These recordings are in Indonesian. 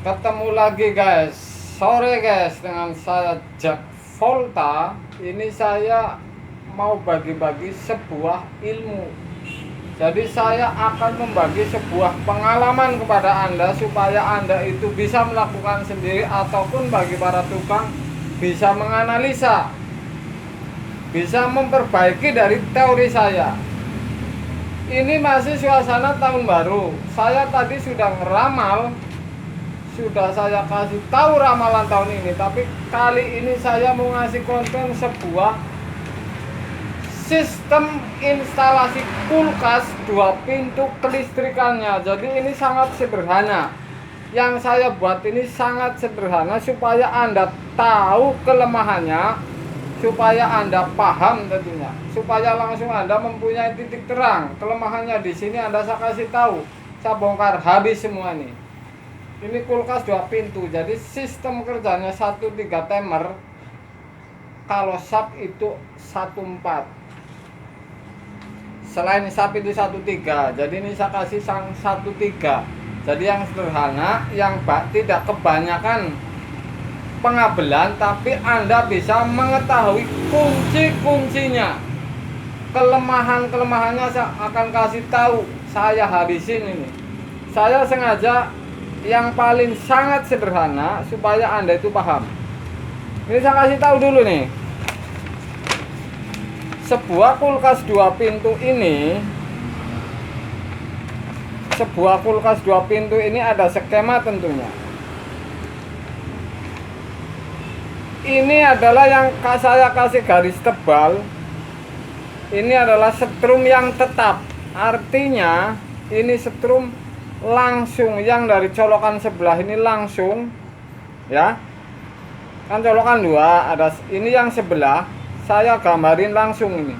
Ketemu lagi guys, sore guys, dengan saya Jack Volta. Ini saya mau bagi-bagi sebuah ilmu. Jadi saya akan membagi sebuah pengalaman kepada Anda supaya Anda itu bisa melakukan sendiri, ataupun bagi para tukang bisa menganalisa, bisa memperbaiki dari teori saya. Ini masih suasana tahun baru. Saya tadi sudah ngeramal, sudah saya kasih tahu ramalan tahun ini, tapi kali ini saya mau ngasih konten sebuah sistem instalasi kulkas 2 pintu kelistrikannya. Jadi ini sangat sederhana. Yang saya buat ini sangat sederhana supaya Anda tahu kelemahannya, supaya Anda paham tentunya, supaya langsung Anda mempunyai titik terang. Kelemahannya di sini saya kasih tahu, saya bongkar habis semua nih. Ini kulkas 2 pintu, jadi sistem kerjanya 1-3 timer. Kalau sub itu 1-4. Selain sub itu 1-3, jadi ini saya kasih 1-3. Jadi yang sederhana, yang tidak kebanyakan pengabelan, tapi Anda bisa mengetahui kunci-kuncinya. Kelemahan-kelemahannya saya akan kasih tahu, saya habisin ini. Saya sengaja yang paling sangat sederhana supaya Anda itu paham. Ini saya kasih tahu dulu nih. Sebuah kulkas 2 pintu ini, ada skema tentunya. Ini adalah yang saya kasih garis tebal. Ini adalah setrum yang tetap. Artinya ini setrum langsung, yang dari colokan sebelah ini langsung, ya kan colokan 2, ada ini yang sebelah saya gambarin langsung, ini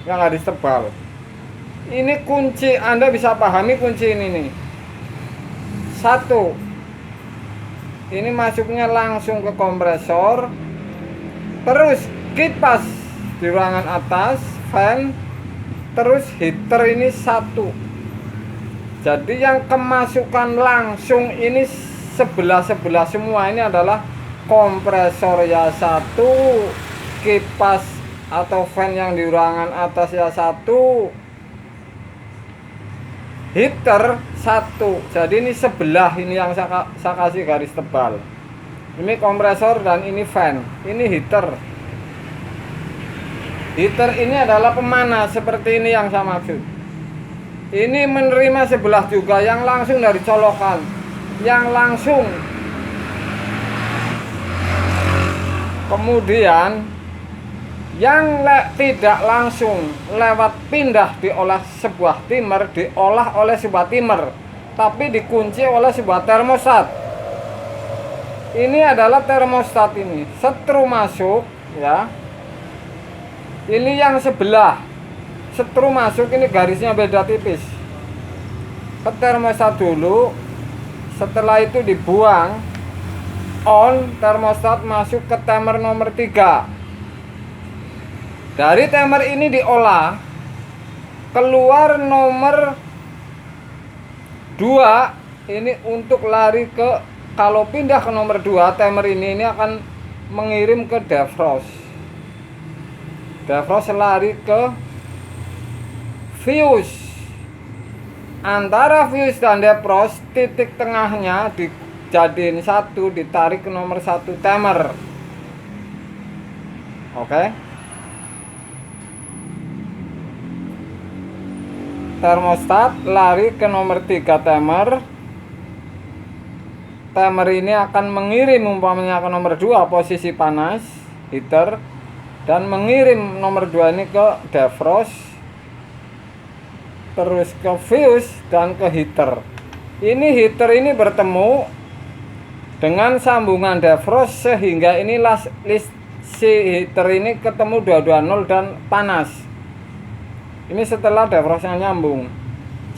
yang garis tebal. Ini kunci, Anda bisa pahami kunci ini nih. 1, ini masuknya langsung ke kompresor, terus kipas di ruangan atas, fan, terus heater ini 1. Jadi yang kemasukan langsung ini sebelah-sebelah semua ini adalah kompresor ya 1, kipas atau fan yang di ruangan atas ya 1, heater 1. Jadi ini sebelah ini yang saya kasih garis tebal. Ini kompresor dan ini fan, ini heater. Heater ini adalah pemanas, seperti ini yang saya maksud. Ini menerima sebelah juga, yang langsung dari colokan, yang langsung. Kemudian yang tidak langsung lewat pindah diolah sebuah timer, diolah oleh sebuah timer, tapi dikunci oleh sebuah termostat. Ini adalah termostat, ini setrum masuk ya. Ini yang sebelah setrum masuk, ini garisnya beda tipis. Ke termostat dulu, setelah itu dibuang on, termostat masuk ke timer nomor 3. Dari timer ini diolah, keluar nomor 2. Ini untuk lari ke, kalau pindah ke nomor 2, timer ini akan mengirim ke defrost. Defrost lari ke fuse. Antara fuse dan defrost, titik tengahnya dijadiin 1, ditarik ke nomor 1 timer. Oke. Termostat lari ke nomor 3 timer. Timer ini akan mengirim umpamanya ke nomor 2 posisi panas, heater, dan mengirim nomor 2 ini ke defrost, terus ke fuse dan ke heater. Ini heater ini bertemu dengan sambungan defrost, sehingga ini si heater ini ketemu 220 dan panas. Ini setelah defrostnya nyambung.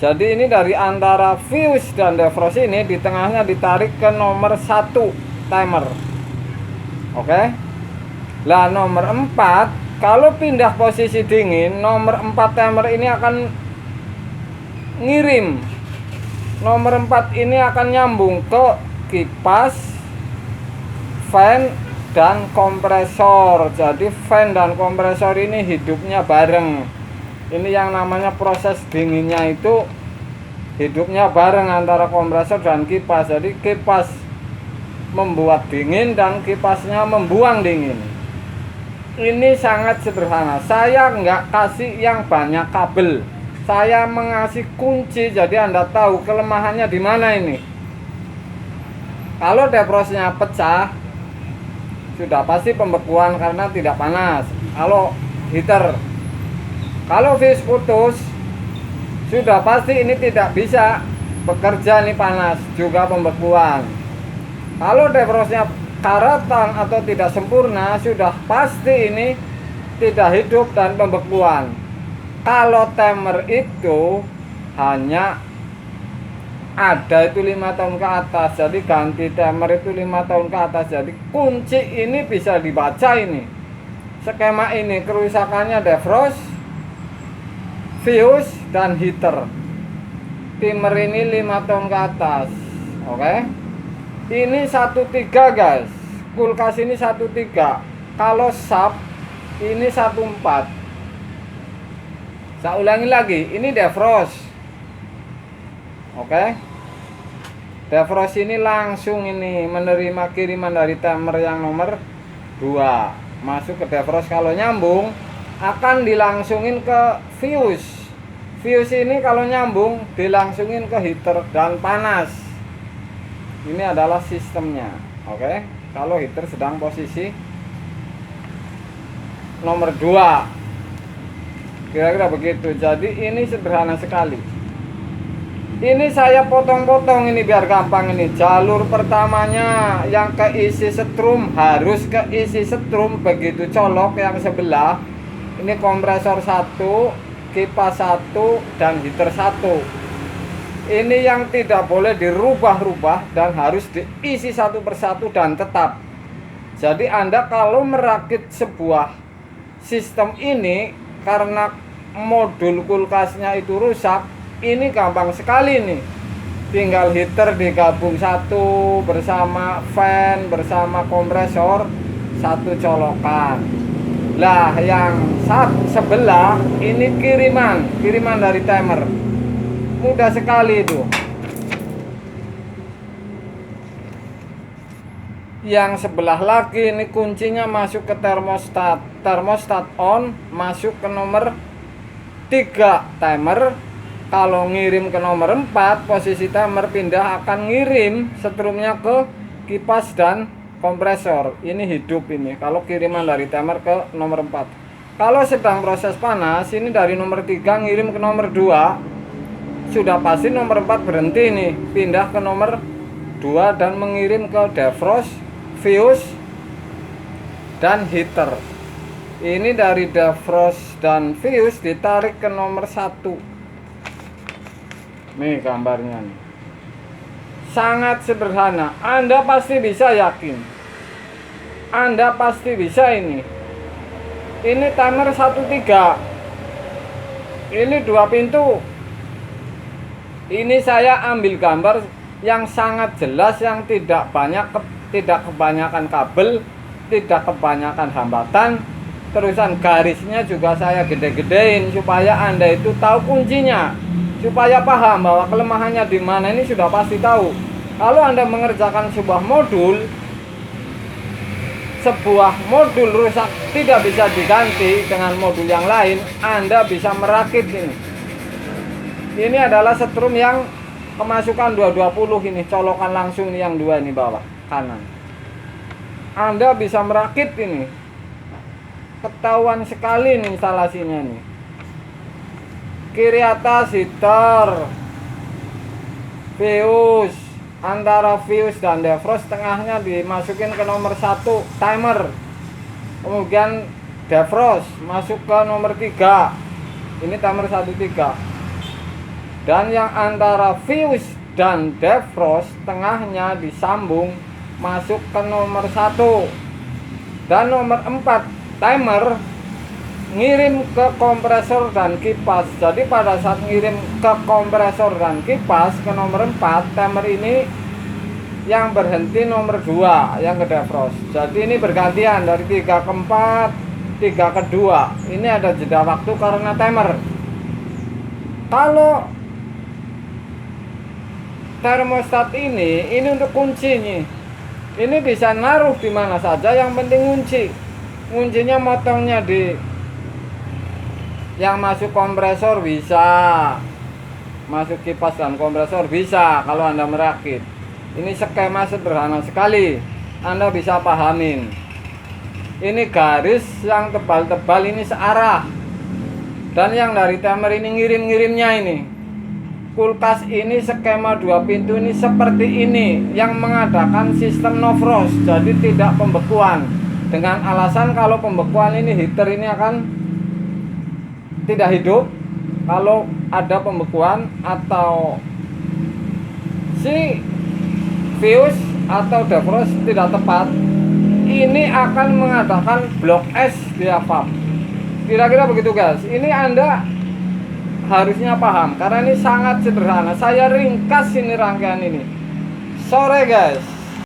Jadi ini dari antara fuse dan defrost ini, di tengahnya ditarik ke nomor 1 timer. Oke. Lah nomor 4, kalau pindah posisi dingin, nomor 4 timer ini akan ngirim Nomor 4 ini akan nyambung ke kipas, fan, dan kompresor. Jadi fan dan kompresor ini hidupnya bareng. Ini yang namanya proses dinginnya itu hidupnya bareng antara kompresor dan kipas. Jadi kipas membuat dingin dan kipasnya membuang dingin. Ini sangat sederhana. Saya nggak kasih yang banyak kabel, saya mengasih kunci. Jadi Anda tahu kelemahannya di mana ini. Kalau defrostnya pecah, sudah pasti pembekuan karena tidak panas. Kalau heater, kalau fuse putus, sudah pasti ini tidak bisa bekerja, ini panas, juga pembekuan. Kalau defrostnya karatan atau tidak sempurna, sudah pasti ini tidak hidup dan pembekuan. Kalau timer itu hanya ada itu 5 tahun ke atas, jadi ganti timer itu 5 tahun ke atas. Jadi kunci ini bisa dibaca ini. Skema ini kerusakannya defrost, fuse, dan heater. Timer ini 5 tahun ke atas. Oke. Ini 13 guys. Kulkas ini 13. Kalau sub ini 14. Saya ulangi lagi, ini defrost. Oke. Defrost ini langsung ini menerima kiriman dari timer yang nomor 2. Masuk ke defrost, kalau nyambung akan dilangsungin ke fuse. Fuse ini kalau nyambung dilangsungin ke heater dan panas. Ini adalah sistemnya. Oke. Kalau heater sedang posisi nomor 2. Kira-kira begitu. Jadi ini sederhana sekali. Ini saya potong-potong ini biar gampang ini. Jalur pertamanya yang keisi setrum harus keisi setrum, begitu colok yang sebelah. Ini kompresor 1, kipas 1, dan heater 1. Ini yang tidak boleh dirubah-rubah dan harus diisi satu persatu dan tetap. Jadi Anda kalau merakit sebuah sistem ini, karena modul kulkasnya itu rusak, ini gampang sekali nih. Tinggal heater digabung satu bersama fan bersama kompresor, satu colokan. Lah yang sebelah ini kiriman dari timer. Mudah sekali itu. Yang sebelah lagi ini kuncinya masuk ke termostat. Termostat on, masuk ke nomor 3 timer. Kalau ngirim ke nomor 4, posisi timer pindah akan ngirim setrumnya ke kipas dan kompresor. Ini hidup ini. Kalau kiriman dari timer ke nomor 4. Kalau sedang proses panas, ini dari nomor 3 ngirim ke nomor 2. Sudah pasti nomor 4 berhenti nih, pindah ke nomor 2 dan mengirim ke defrost, fuse, dan heater. Ini dari defrost dan fuse ditarik ke nomor 1. Nih gambarnya nih. Sangat sederhana. Anda pasti bisa, yakin. Anda pasti bisa ini. Ini timer 13. Ini 2 pintu. Ini saya ambil gambar yang sangat jelas, yang tidak kebanyakan kabel, tidak kebanyakan hambatan. Terusan garisnya juga saya gede-gedein supaya Anda itu tahu kuncinya, supaya paham bahwa kelemahannya di mana. Ini sudah pasti tahu. Kalau Anda mengerjakan sebuah modul rusak tidak bisa diganti dengan modul yang lain, Anda bisa merakit ini. Ini adalah setrum yang kemasukan 220 ini, colokan langsung nih yang 2 ini bawah kanan. Anda bisa merakit ini. Ketahuan sekali nih instalasinya nih. Kiri atas heater, fuse, antara fuse dan defrost, tengahnya dimasukin ke nomor 1 timer. Kemudian defrost masuk ke nomor 3. Ini timer 13. Dan yang antara fuse dan defrost tengahnya disambung masuk ke nomor 1. Dan nomor 4 timer ngirim ke kompresor dan kipas. Jadi pada saat ngirim ke kompresor dan kipas ke nomor 4, timer ini yang berhenti nomor 2 yang ke defrost. Jadi ini bergantian dari 3 ke 4, 3 ke 2. Ini ada jeda waktu karena timer. Kalau termostat ini untuk kunci nih. Ini bisa naruh di mana saja, yang penting kunci. Kuncinya motongnya di yang masuk kompresor bisa, masuk kipas dan kompresor bisa kalau Anda merakit. Ini skema sederhana sekali, Anda bisa pahamin. Ini garis yang tebal-tebal ini searah, dan yang dari timer ini ngirim-ngirimnya ini. Kulkas ini skema 2 pintu ini seperti ini, yang mengadakan sistem no frost, jadi tidak pembekuan. Dengan alasan kalau pembekuan ini heater ini akan tidak hidup. Kalau ada pembekuan atau si fuse atau defrost tidak tepat, ini akan mengadakan blok es di avap. Kira-kira begitu guys. Ini Anda harusnya paham karena ini sangat sederhana. Saya ringkas ini rangkaian ini. Sore guys.